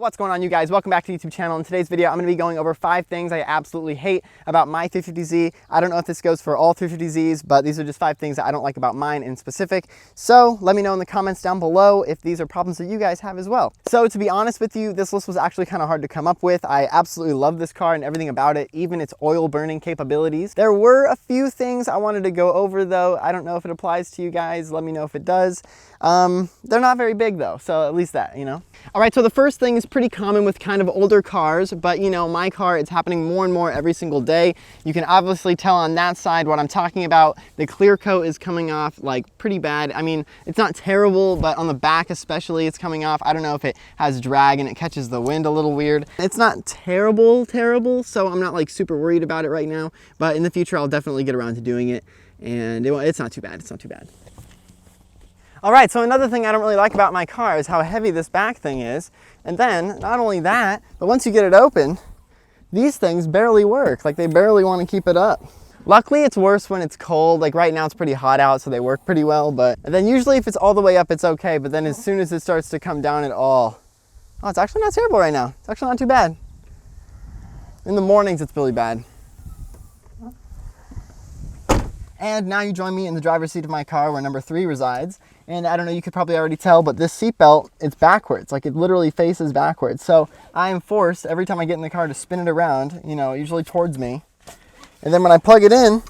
What's going on, you guys? Welcome back to the YouTube channel. In today's video, I'm going to be going over 5 things I absolutely hate about my 350Z. I don't know if this goes for all 350Zs, but these are just 5 things that I don't like about mine in specific. So let me know in the comments down below if these are problems that you guys have as well. So to be honest with you, this list was actually kind of hard to come up with. I absolutely love this car and everything about it, even its oil burning capabilities. There were a few things I wanted to go over though. I don't know if it applies to you guys. Let me know if it does. They're not very big though, so at least that, you know. All right, so the first thing is pretty common with kind of older cars, but you know, my car, it's happening more and more every single day. You can obviously tell on that side what I'm talking about. The clear coat is coming off like pretty bad. I mean, it's not terrible, but on the back especially, it's coming off. I don't know if it has drag and it catches the wind a little weird. It's not terrible, so I'm not like super worried about it right now, but in the future, I'll definitely get around to doing it. And it's not too bad, it's not too bad. All right, so another thing I don't really like about my car is how heavy this back thing is. And then, not only that, but once you get it open, these things barely work. Like, they barely want to keep it up. Luckily, it's worse when it's cold. Like, right now it's pretty hot out, so they work pretty well. But and then usually if it's all the way up, it's okay. But then as soon as it starts to come down at all, oh, it's actually not terrible right now. It's actually not too bad. In the mornings, it's really bad. And now you join me in the driver's seat of my car where number 3 resides. And I don't know, you could probably already tell, but this seatbelt, it's backwards. Like, it literally faces backwards. So I am forced every time I get in the car to spin it around, you know, usually towards me. And then when I plug it in,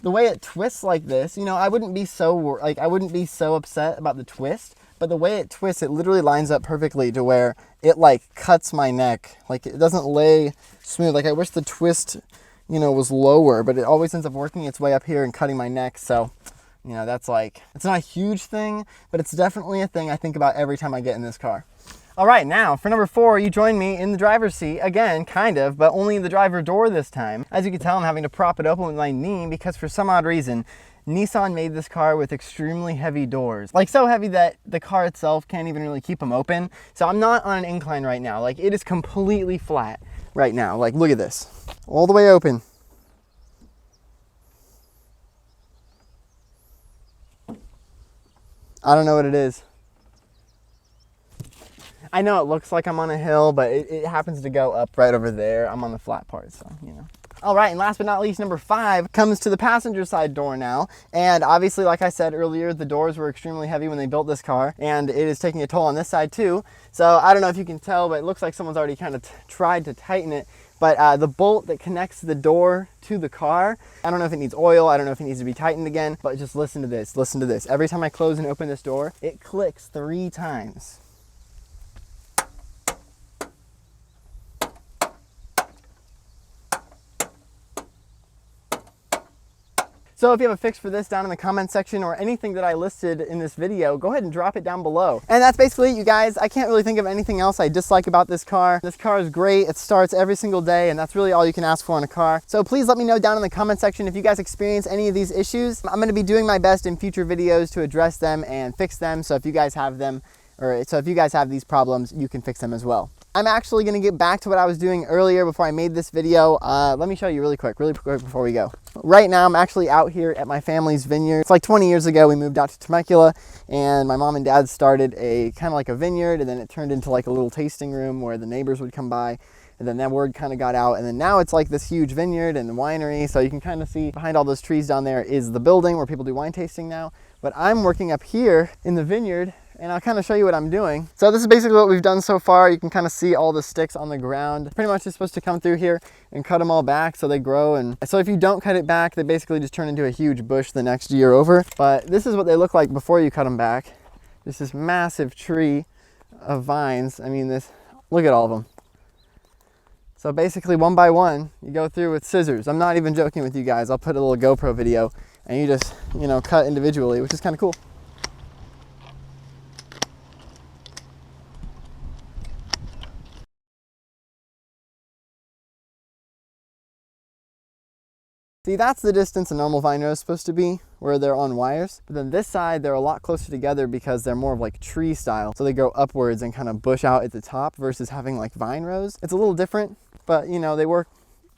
the way it twists like this, you know, I wouldn't be so upset about the twist, but the way it twists, it literally lines up perfectly to where it like cuts my neck. Like, it doesn't lay smooth. Like, I wish the twist, you know, was lower, but it always ends up working its way up here and cutting my neck. So, you know, that's like, it's not a huge thing, but it's definitely a thing I think about every time I get in this car. All right, now for number 4, you join me in the driver's seat again, kind of, but only in the driver door this time. As you can tell, I'm having to prop it open with my knee because for some odd reason, Nissan made this car with extremely heavy doors. Like, so heavy that the car itself can't even really keep them open. So I'm not on an incline right now. Like, it is completely flat right now. Like, look at this. All the way open. I don't know what it is. I know it looks like I'm on a hill, but it happens to go up right over there. I'm on the flat part, so, you know. All right, and last but not least, number 5 comes to the passenger side door now. And obviously, like I said earlier, the doors were extremely heavy when they built this car, and it is taking a toll on this side too. So I don't know if you can tell, but it looks like someone's already kind of tried to tighten it. But the bolt that connects the door to the car, I don't know if it needs oil, I don't know if it needs to be tightened again, but just listen to this, listen to this. Every time I close and open this door, it clicks 3 times. So if you have a fix for this down in the comment section or anything that I listed in this video, go ahead and drop it down below. And that's basically it, you guys. I can't really think of anything else I dislike about this car. This car is great. It starts every single day, and that's really all you can ask for in a car. So please let me know down in the comment section if you guys experience any of these issues. I'm going to be doing my best in future videos to address them and fix them. So if you guys have them, so if you guys have these problems, you can fix them as well. I'm actually going to get back to what I was doing earlier before I made this video. Let me show you really quick before we go. Right now, I'm actually out here at my family's vineyard. It's like 20 years ago, we moved out to Temecula, and my mom and dad started a kind of like a vineyard, and then it turned into like a little tasting room where the neighbors would come by, and then that word kind of got out, and then now it's like this huge vineyard and winery. So you can kind of see behind all those trees down there is the building where people do wine tasting now. But I'm working up here in the vineyard, and I'll kind of show you what I'm doing. So this is basically what we've done so far. You can kind of see all the sticks on the ground. Pretty much it's supposed to come through here and cut them all back so they grow. And so if you don't cut it back, they basically just turn into a huge bush the next year over. But this is what they look like before you cut them back. Just this massive tree of vines. I mean, look at all of them. So basically one by one, you go through with scissors. I'm not even joking with you guys. I'll put a little GoPro video and you just, you know, cut individually, which is kind of cool. See, that's the distance a normal vine row is supposed to be, where they're on wires. But then this side, they're a lot closer together because they're more of like tree style. So they go upwards and kind of bush out at the top versus having like vine rows. It's a little different, but you know, they work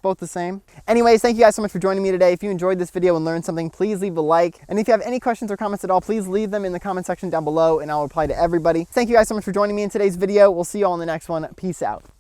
both the same. Anyways, thank you guys so much for joining me today. If you enjoyed this video and learned something, please leave a like. And if you have any questions or comments at all, please leave them in the comment section down below and I'll reply to everybody. Thank you guys so much for joining me in today's video. We'll see you all in the next one. Peace out.